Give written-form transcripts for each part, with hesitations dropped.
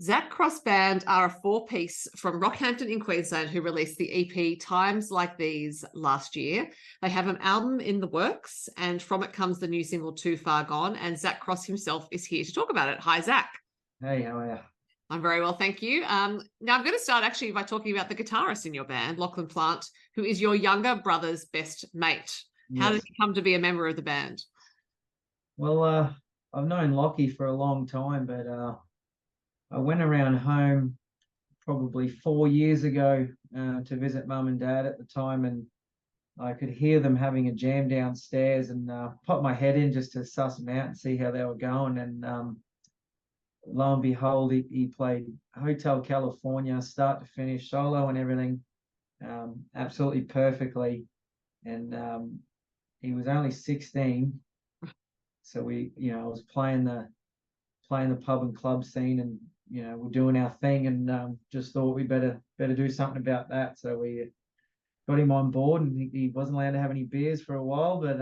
Zac Cross Band are a four-piece from Rockhampton in Queensland who released the EP Times Like These last year. They have an album in the works, and from it comes the new single Too Far Gone, and Zac Cross himself is here to talk about it. Hi, Zac. Hey, how are you? I'm very well, thank you. Now, I'm going to start actually by talking about the guitarist in your band, Lachlan Plant, who is your younger brother's best mate. How did he come to be a member of the band? Well, I've known Lockie for a long time, but I went around home probably 4 years ago to visit mum and dad at the time, and I could hear them having a jam downstairs, and popped my head in just to suss them out and see how they were going. And lo and behold, he played Hotel California, start to finish, solo and everything, absolutely perfectly. And he was only 16, so I was playing the pub and club scene, and we're doing our thing, and just thought we better do something about that. So we got him on board, and he wasn't allowed to have any beers for a while, but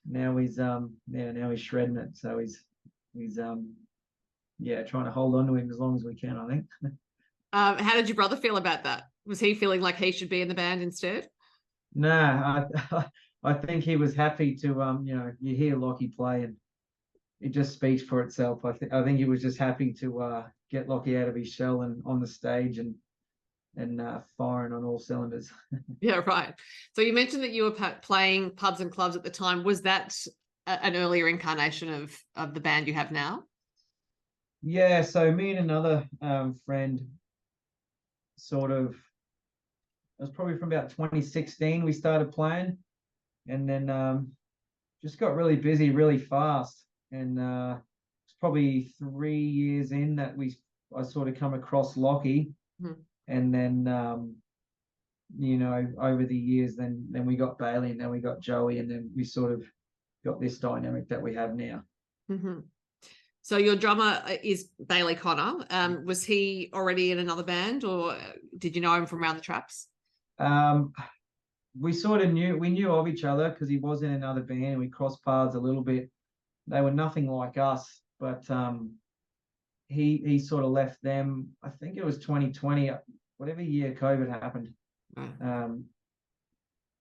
now he's shredding it. So he's trying to hold on to him as long as we can, I think. How did your brother feel about that? Was he feeling like he should be in the band instead? No, I think he was happy to you hear Lockie play, and it just speaks for itself. I think he was just happy to get Lockie out of his shell and on the stage and firing on all cylinders. Yeah, right. So you mentioned that you were playing pubs and clubs at the time. Was that an earlier incarnation of the band you have now? Yeah, so me and another friend sort of, it was probably from about 2016 we started playing, and then just got really busy really fast. And it's probably 3 years in that I sort of come across Lockie. Mm-hmm. And then over the years, then we got Bailey, and then we got Joey, and then we sort of got this dynamic that we have now. Mm-hmm. So your drummer is Bailey Connor. Was he already in another band, or did you know him from around the traps? We sort of knew of each other because he was in another band, and we crossed paths a little bit. They were nothing like us, but he sort of left them. I think it was 2020, whatever year COVID happened. Right.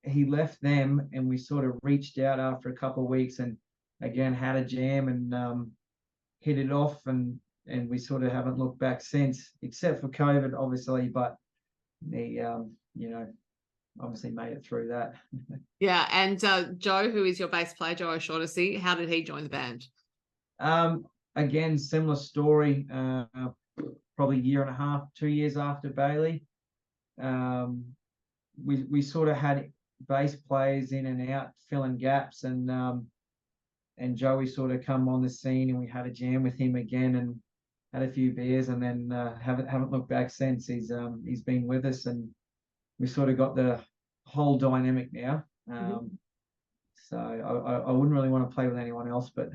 He left them, and we sort of reached out after a couple of weeks, and again had a jam, and hit it off, and we sort of haven't looked back since, except for COVID, obviously. But he obviously made it through that. Yeah, and Joe, who is your bass player, Joe O'Shaughnessy, how did he join the band? Again, similar story. Probably a year and a half, 2 years after Bailey. We sort of had bass players in and out filling gaps, and Joey sort of come on the scene, and we had a jam with him again and had a few beers, and then haven't looked back since. He's been with us, and we sort of got the whole dynamic now. So I wouldn't really want to play with anyone else, but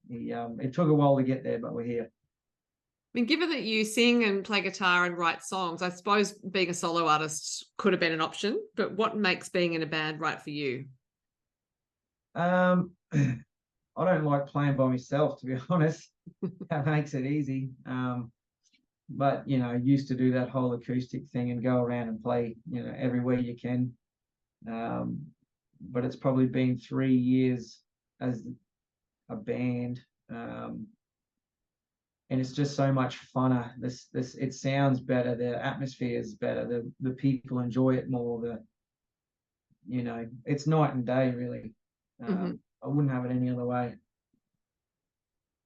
it took a while to get there, but we're here. I mean, given that you sing and play guitar and write songs, I suppose being a solo artist could have been an option, but what makes being in a band right for you? I don't like playing by myself, to be honest. That makes it easy. But used to do that whole acoustic thing and go around and play, everywhere you can. But it's probably been 3 years as a band. And it's just so much funner. It sounds better. The atmosphere is better. The people enjoy it more. It's night and day, really. I wouldn't have it any other way.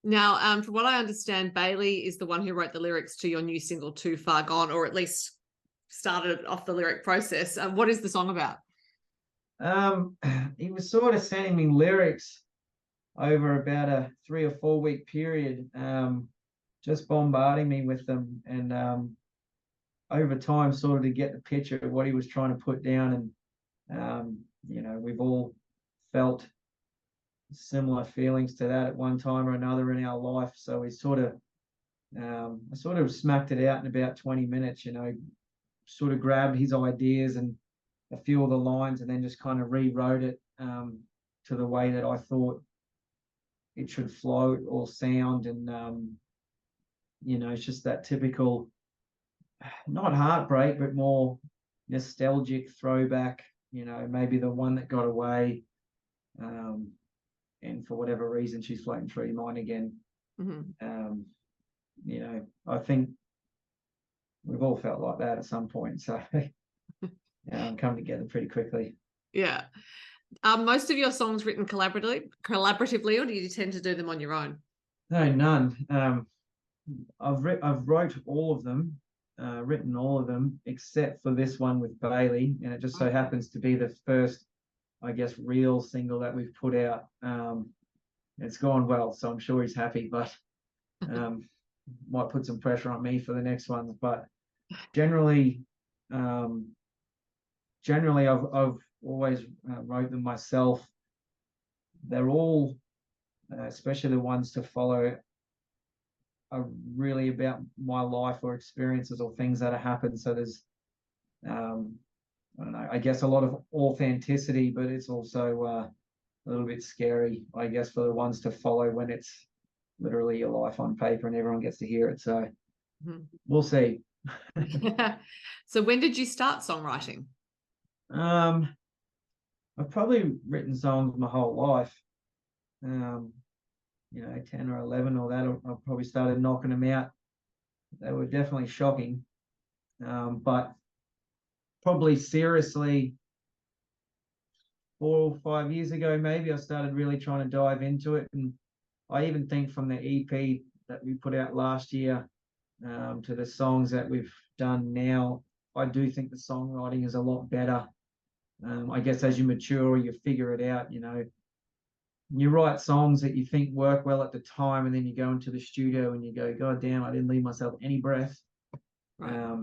Now, from what I understand, Bailey is the one who wrote the lyrics to your new single Too Far Gone, or at least started off the lyric process. What is the song about? He was sort of sending me lyrics over about a 3 or 4 week period, just bombarding me with them, and over time sort of to get the picture of what he was trying to put down. And we've all felt similar feelings to that at one time or another in our life. So we I sort of smacked it out in about 20 minutes, sort of grabbed his ideas and a few of the lines, and then just kind of rewrote it to the way that I thought it should flow or sound. And it's just that typical, not heartbreak, but more nostalgic throwback, maybe the one that got away. And for whatever reason, she's floating through your mind again. I think we've all felt like that at some point. So come together pretty quickly. Yeah. Are most of your songs written collaboratively, or do you tend to do them on your own? No, none. I've wrote all of them, written all of them, except for this one with Bailey, and it just so happens to be the first, I guess, real single that we've put out. It's gone well, so I'm sure he's happy, but might put some pressure on me for the next ones. But generally, I've always wrote them myself. They're all, especially the ones to follow, are really about my life or experiences or things that have happened. So there's, I don't know, I guess a lot of authenticity, but it's also a little bit scary, I guess, for the ones to follow when it's literally your life on paper and everyone gets to hear it. So we'll see. So when did you start songwriting? I've probably written songs my whole life. 10 or 11 or that, I probably started knocking them out. They were definitely shocking. But probably seriously 4 or 5 years ago, maybe, I started really trying to dive into it. And I even think from the EP that we put out last year to the songs that we've done now, I do think the songwriting is a lot better. I guess as you mature, you figure it out, you write songs that you think work well at the time, and then you go into the studio and you go, God damn, I didn't leave myself any breath. Right.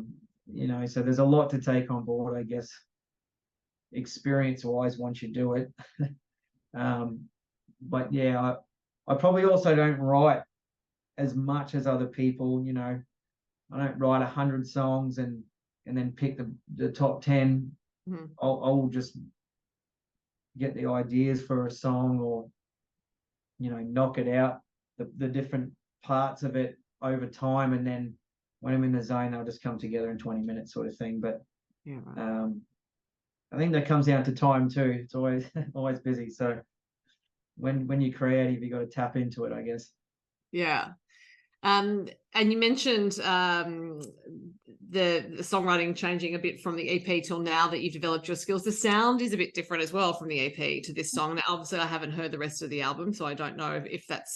So there's a lot to take on board, I guess, experience-wise once you do it. But yeah, I probably also don't write as much as other people. I don't write 100 songs and then pick the top 10. I'll just get the ideas for a song, or knock it out, the different parts of it over time, and then when I'm in the zone, they'll just come together in 20 minutes, sort of thing. But yeah, right. I think that comes down to time too. It's always always busy. So when you're creative, you got to tap into it, I guess. Yeah. And you mentioned the songwriting changing a bit from the EP till now that you've developed your skills. The sound is a bit different as well from the EP to this song. Now, obviously, I haven't heard the rest of the album, so I don't know if that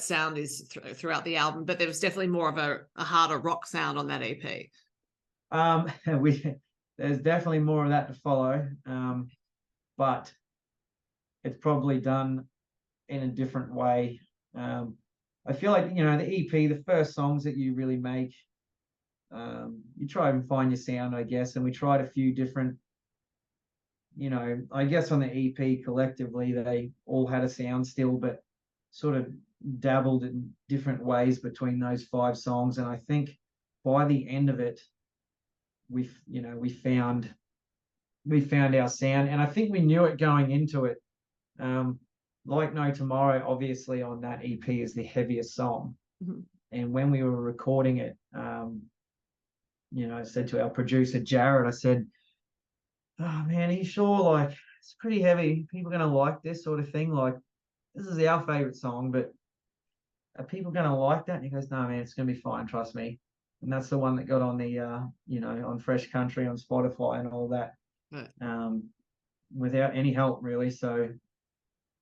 sound is throughout the album. But there was definitely more of a harder rock sound on that EP. There's definitely more of that to follow, but it's probably done in a different way. I feel like, the EP, the first songs that you really make, you try and find your sound, I guess. And we tried a few different, I guess on the EP collectively, they all had a sound still, but sort of dabbled in different ways between those 5 songs. And I think by the end of it, we found our sound. And I think we knew it going into it. Like No Tomorrow, obviously, on that EP is the heaviest song. And when we were recording it, I said to our producer, Jared, I said, oh man, are you sure? Like, it's pretty heavy. People are going to like this sort of thing. Like, this is our favorite song, but are people going to like that? And he goes, no, man, it's going to be fine. Trust me. And that's the one that got on the, on Fresh Country, on Spotify and all that, without any help, really. So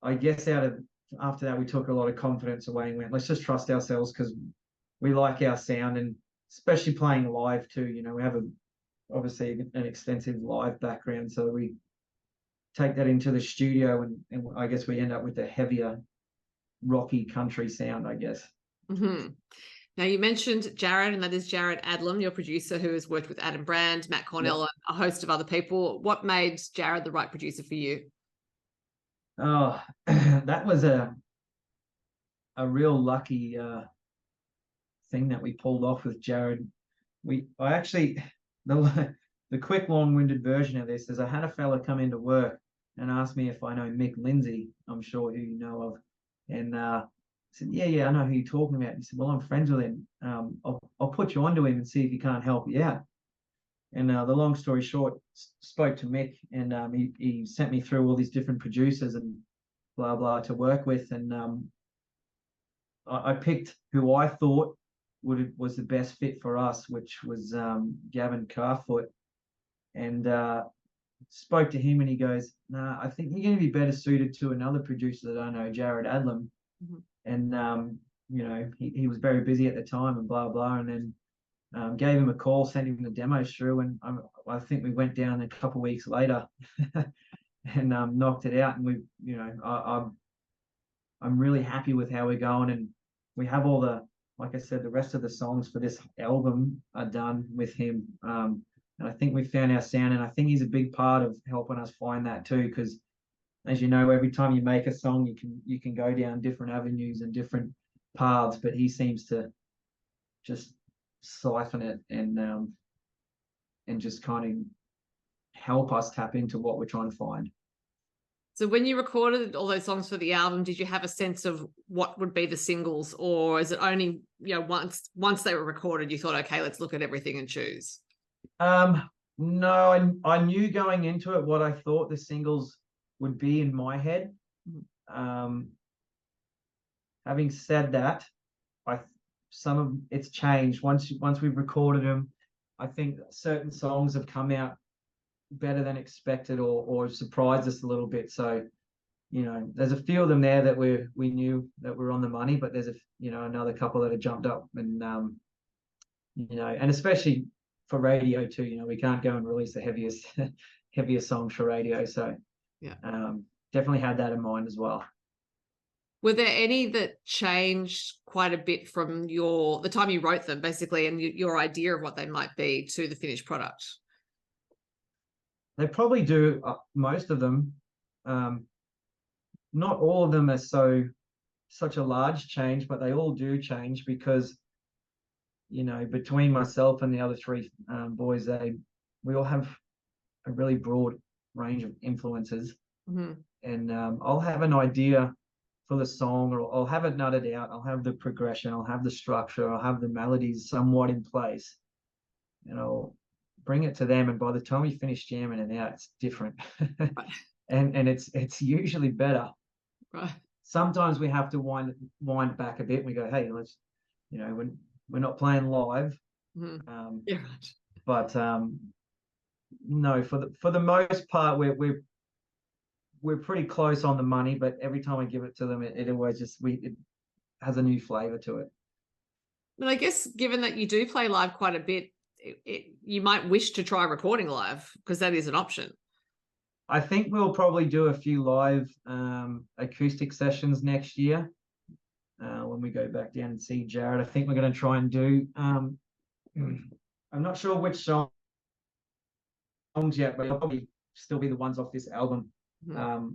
I guess after that, we took a lot of confidence away and went, let's just trust ourselves, because we like our sound, and especially playing live too. We have obviously an extensive live background, so we take that into the studio, and I guess we end up with a heavier, rocky country sound, I guess. Now, you mentioned Jared, and that is Jared Adlam, your producer, who has worked with Adam Brand, Matt Cornell, and a host of other people. What made Jared the right producer for you? Oh, that was a real lucky thing that we pulled off with Jared. I actually, the quick, long-winded version of this is I had a fella come into work and ask me if I know Mick Lindsay. I'm sure who you know of. And said, yeah, I know who you're talking about. He said, well, I'm friends with him. I'll put you onto him and see if he can't help you out. And the long story short, spoke to Mick, and he sent me through all these different producers and blah blah to work with, and I picked who I thought was the best fit for us, which was Gavin Carfoot, and spoke to him, and he goes, "Nah, I think you're going to be better suited to another producer that I know, Jared Adlam." Mm-hmm. And he was very busy at the time, and blah blah, and then gave him a call, sent him the demos through, and I think we went down a couple of weeks later and knocked it out. And I'm really happy with how we're going, and we have all like I said, the rest of the songs for this album are done with him. And I think we found our sound, and I think he's a big part of helping us find that too, because as you know, every time you make a song, you can go down different avenues and different paths, but he seems to just siphon it and just kind of help us tap into what we're trying to find. So when you recorded all those songs for the album, did you have a sense of what would be the singles, or is it only, once they were recorded, you thought, okay, let's look at everything and choose? No, I knew going into it what I thought the singles would be in my head. Having said that, some of it's changed once we've recorded them. I think certain songs have come out better than expected, or surprised us a little bit. So, there's a few of them there that we knew that were on the money, but there's another couple that have jumped up, and and especially for radio too. We can't go and release the heaviest songs for radio. So yeah, definitely had that in mind as well. Were there any that changed quite a bit from the time you wrote them, basically, and your idea of what they might be to the finished product? They probably do, most of them. Not all of them are such a large change, but they all do change because, between myself and the other three boys, we all have a really broad range of influences. Mm-hmm. And I'll have an idea for the song, or I'll have it nutted out. I'll have the progression, I'll have the structure, I'll have the melodies somewhat in place, and I'll bring it to them. And by the time we finish jamming it out, it's different. and it's usually better. Right. Sometimes we have to wind back a bit, and we go, hey, let's, we're not playing live. Mm-hmm. Yeah, right. But no, for the most part, we're pretty close on the money, but every time I give it to them, it always it has a new flavor to it. But I guess given that you do play live quite a bit, you might wish to try recording live, because that is an option. I think we'll probably do a few live acoustic sessions next year when we go back down and see Jared. I think we're going to try and do. I'm not sure which songs yet, but they'll probably still be the ones off this album. Mm-hmm.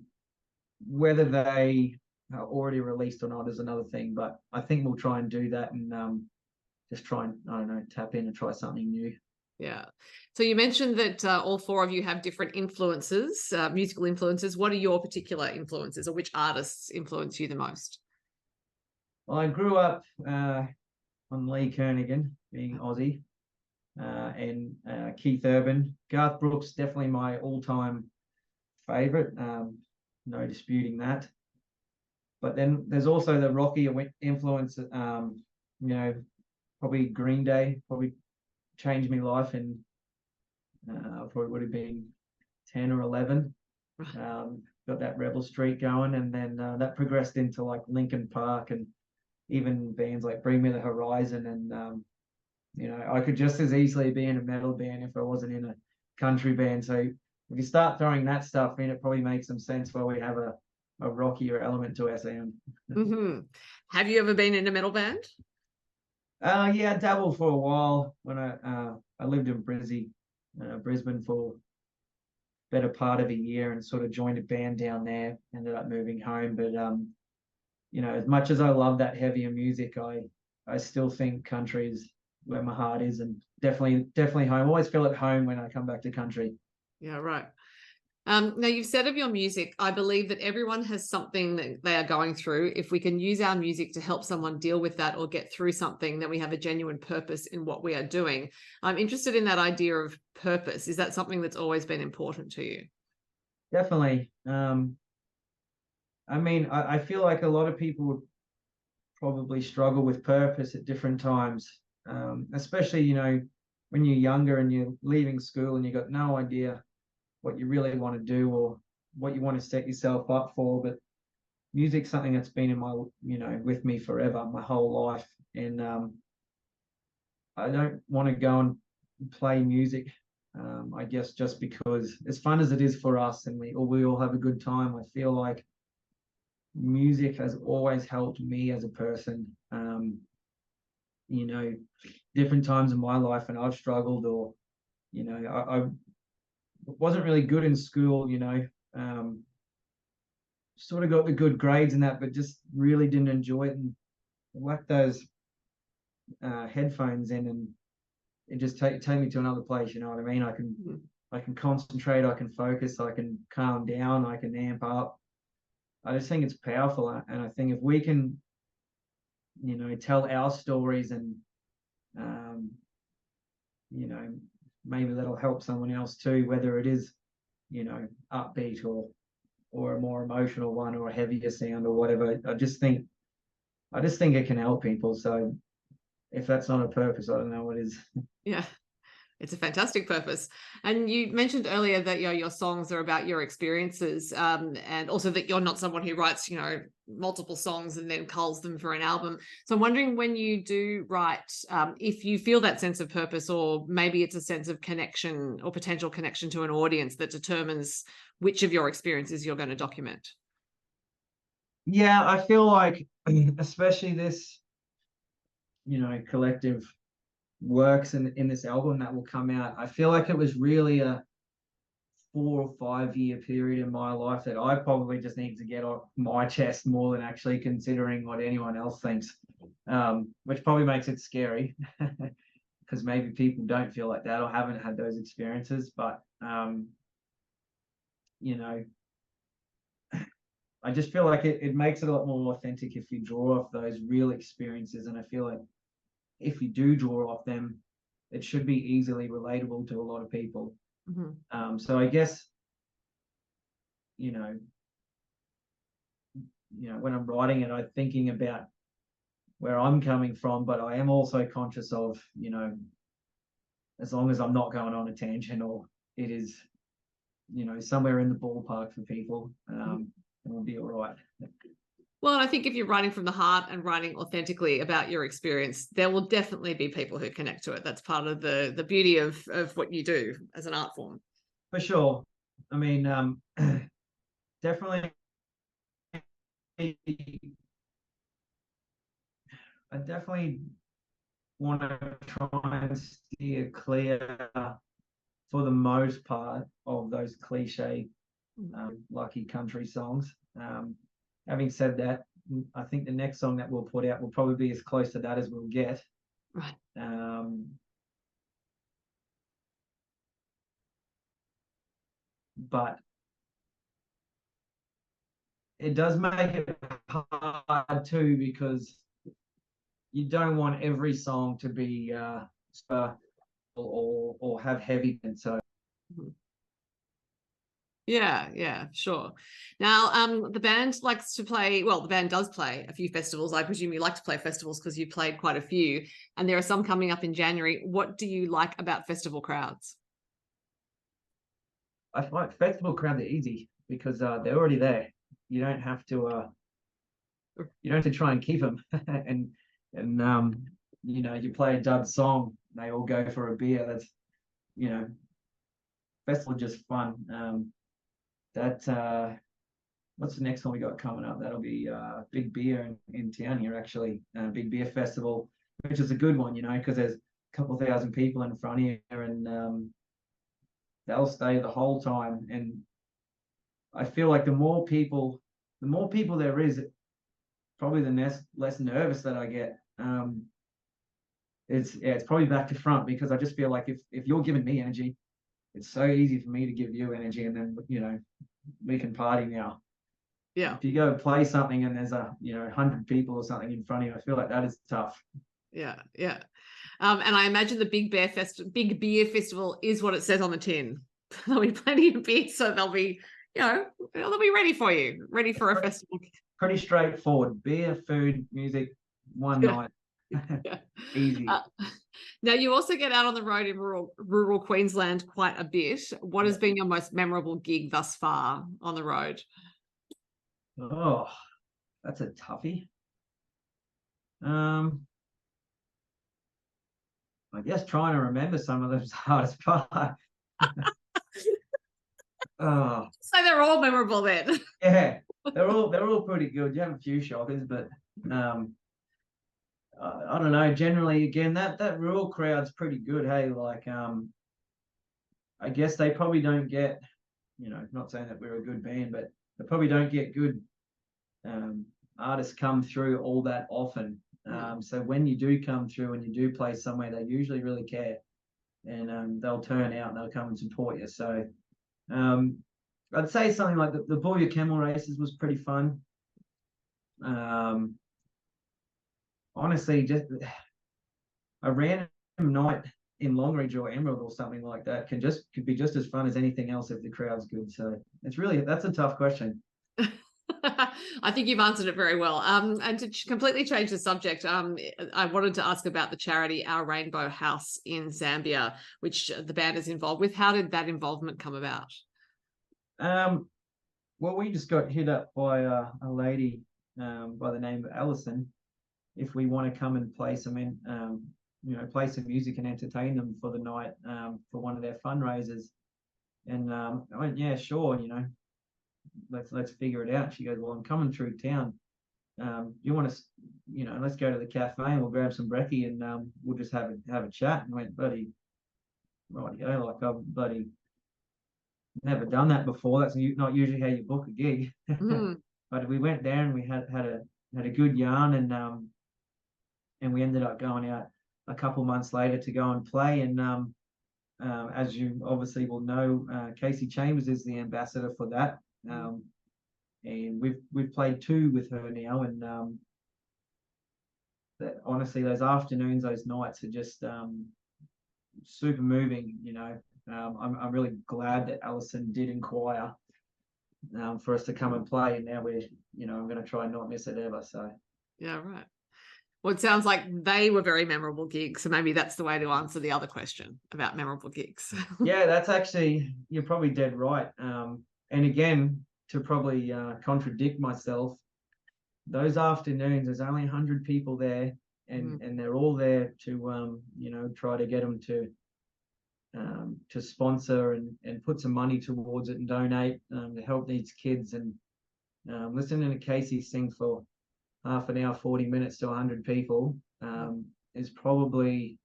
Whether they are already released or not is another thing, but I think we'll try and do that and just try and, I don't know, tap in and try something new. Yeah. So you mentioned that all four of you have different influences, musical influences. What are your particular influences, or which artists influence you the most? Well, I grew up on Lee Kernaghan, being Aussie, and Keith Urban. Garth Brooks, definitely my all-time favorite. No disputing that. But then there's also the rocky influence. Probably Green Day probably changed my life, and probably would have been 10 or 11. Got that rebel streak going, and then that progressed into like Linkin Park, and even bands like Bring Me the Horizon. And I could just as easily be in a metal band if I wasn't in a country band. So if you start throwing that stuff in, it probably makes some sense where we have a rockier element to our sound. Mm-hmm. Have you ever been in a metal band? Yeah, I dabbled for a while when I lived in Brisbane for better part of a year, and sort of joined a band down there. Ended up moving home, but as much as I love that heavier music, I still think country is where my heart is, and definitely home. I always feel at home when I come back to country. Yeah, right. Now, you've said of your music, I believe that everyone has something that they are going through. If we can use our music to help someone deal with that or get through something, then we have a genuine purpose in what we are doing. I'm interested in that idea of purpose. Is that something that's always been important to you? Definitely. I mean, I feel like a lot of people would probably struggle with purpose at different times, especially, when you're younger and you're leaving school and you've got no idea what you really want to do or what you want to set yourself up for. But music's something that's been in my, with me forever, my whole life. And I don't want to go and play music, I guess, just because, as fun as it is for us and we all have a good time, I feel like music has always helped me as a person. You know, different times in my life and I've struggled, or, I wasn't really good in school, sort of got the good grades and that, but just really didn't enjoy it. And whack those headphones in, and it just take me to another place. You know what I mean? I can concentrate, I can focus, I can calm down, I can amp up. I just think it's powerful, and I think if we can, tell our stories and, you know, maybe that'll help someone else too, whether it is, upbeat or a more emotional one or a heavier sound or whatever. I just think it can help people. So if that's not a purpose, I don't know what is. Yeah. It's a fantastic purpose. And you mentioned earlier that your songs are about your experiences, and also that you're not someone who writes, multiple songs and then culls them for an album. So I'm wondering, when you do write, if you feel that sense of purpose, or maybe it's a sense of connection or potential connection to an audience that determines which of your experiences you're going to document. Yeah, I feel like, especially this, collective works in this album that will come out, I feel like it was really a 4 or 5 year period in my life that I probably just need to get off my chest more than actually considering what anyone else thinks, which probably makes it scary because maybe people don't feel like that or haven't had those experiences. But I just feel like it makes it a lot more authentic if you draw off those real experiences. And I feel like if you do draw off them, it should be easily relatable to a lot of people. Mm-hmm. So I guess, when I'm writing it, I'm thinking about where I'm coming from, but I am also conscious of, as long as I'm not going on a tangent or it is, somewhere in the ballpark for people, it'll be all right. Well, I think if you're writing from the heart and writing authentically about your experience, there will definitely be people who connect to it. That's part of the beauty of what you do as an art form. For sure. I mean, definitely, I definitely want to try and steer clear for the most part of those cliche, lucky country songs. Having said that, I think the next song that we'll put out will probably be as close to that as we'll get. Right. But it does make it hard too, because you don't want every song to be or have heavy. And so Yeah, sure. Now, the band likes to play, well, the band does play a few festivals. I presume you like to play festivals because you played quite a few, and there are some coming up in January. What do you like about festival crowds? I find festival crowds are easy because they're already there. You don't have to try and keep them. and you play a dud song, they all go for a beer. That's, festival just fun. That what's the next one we got coming up? That'll be Big Beer in town here, actually. Big Beer Festival, which is a good one, because there's a couple of thousand people in front of you, and they'll stay the whole time. And I feel like the more people there is, probably the less nervous that I get. It's probably back to front, because I just feel like if you're giving me energy, it's so easy for me to give you energy, and then we can party now. Yeah. If you go play something and there's 100 people or something in front of you, I feel like that is tough. Yeah. Yeah. And I imagine the Big Beer Festival is what it says on the tin. There'll be plenty of beer, so they'll be ready for you, ready for a festival. Pretty straightforward. Beer, food, music, one night. Yeah. Easy. Now, you also get out on the road in rural Queensland quite a bit. What has been your most memorable gig thus far on the road? Oh, that's a toughie. I guess trying to remember some of them is the hardest part. Oh, So they're all memorable then. yeah, they're all pretty good. You have a few shockers, but I don't know. Generally, again, that rural crowd's pretty good. Hey, like I guess they probably don't get, not saying that we're a good band, but they probably don't get good artists come through all that often. So when you do come through and you do play somewhere, they usually really care, and they'll turn out and they'll come and support you. So I'd say something like the Boulia Camel Races was pretty fun. Honestly, just a random night in Longreach or Emerald or something like that could be just as fun as anything else if the crowd's good. So that's a tough question. I think you've answered it very well. And to completely change the subject, I wanted to ask about the charity Our Rainbow House in Zambia, which the band is involved with. How did that involvement come about? Well, we just got hit up by a lady by the name of Alison, if we want to come and play some music and entertain them for the night for one of their fundraisers. And I went, yeah, sure, let's figure it out. She goes, well, I'm coming through town. You want to, let's go to the cafe and we'll grab some brekkie and we'll just have a chat. And went, bloody right, like I've bloody never done that before. That's not usually how you book a gig. Mm-hmm. But we went there and we had a good yarn, and we ended up going out a couple months later to go and play. And as you obviously will know, Casey Chambers is the ambassador for that. And we've played 2 with her now, and honestly, those afternoons, those nights are just super moving. I'm really glad that Alison did inquire for us to come and play, and now I'm going to try and not miss it ever. So yeah, right. Well, it sounds like they were very memorable gigs, so maybe that's the way to answer the other question about memorable gigs. Yeah, that's actually, you're probably dead right. And again, to probably contradict myself, those afternoons, there's only 100 people there, and they're all there to try to get them to sponsor and put some money towards it and donate to help these kids. And listening to Casey sing for half an hour, 40 minutes to 100 people is probably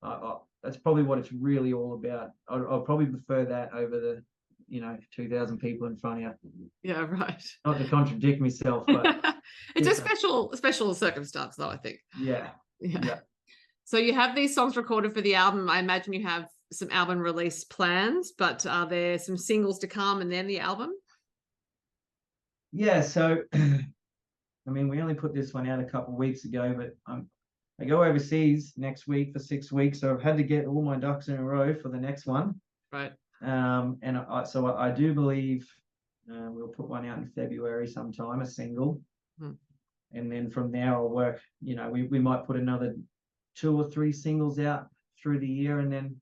that's probably what it's really all about. I'll probably prefer that over the 2,000 people in front of you. Yeah, right. Not to contradict myself, but it's a special circumstance, though, I think. Yeah. So you have these songs recorded for the album. I imagine you have some album release plans, but are there some singles to come and then the album? Yeah, so I mean, we only put this one out a couple of weeks ago, but I go overseas next week for 6 weeks, so I've had to get all my ducks in a row for the next one. Right. And so I do believe we'll put one out in February sometime, a single. And then from there I'll work, we might put another 2 or 3 singles out through the year, and then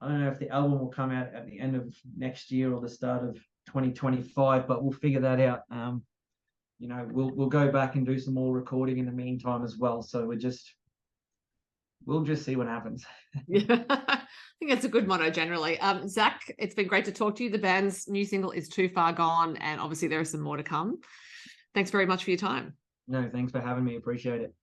I don't know if the album will come out at the end of next year or the start of 2025, but we'll figure that out. We'll go back and do some more recording in the meantime as well. So we'll just see what happens. Yeah, I think that's a good motto generally. Zac, it's been great to talk to you. The band's new single is Too Far Gone, and obviously there are some more to come. Thanks very much for your time. No, thanks for having me. Appreciate it.